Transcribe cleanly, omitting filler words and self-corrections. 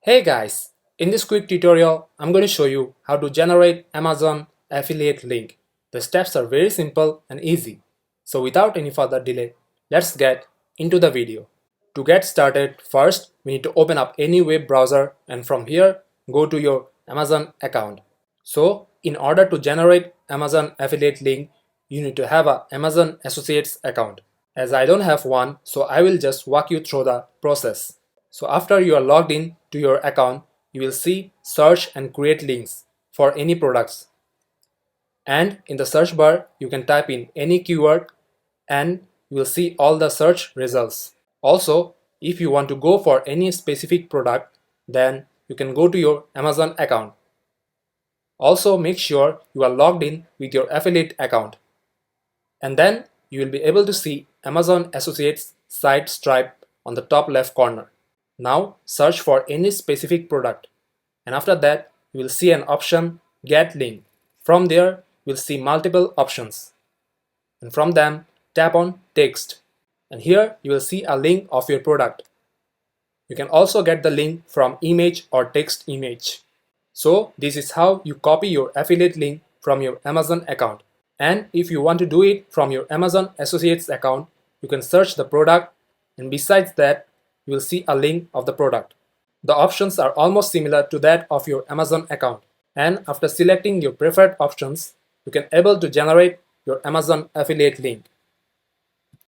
Hey guys, in this quick tutorial, I'm going to show you how to generate Amazon affiliate link. The steps are very simple and easy. So without any further delay, let's get into the video. To get started, first we need to open up any web browser and from here go to your Amazon account. So in order to generate Amazon affiliate link, you need to have a Amazon Associates account. As I don't have one, so I will just walk you through the process. So after you are logged in to your account, you will see search and create links for any products. And in the search bar, you can type in any keyword and you will see all the search results. Also, if you want to go for any specific product, then you can go to your Amazon account. Also, make sure you are logged in with your affiliate account. And then you will be able to see Amazon Associates site stripe on the top left corner. Now search for any specific product and after that you will see an option Get Link. From there you will see multiple options and from them tap on Text and here you will see a link of your product. You can also get the link from image or text image. So this is how you copy your affiliate link from your Amazon account. And if you want to do it from your Amazon Associates account, you can search the product and besides that you will see a link of the product. The options are almost similar to that of your Amazon account. And after selecting your preferred options, you can able to generate your Amazon affiliate link.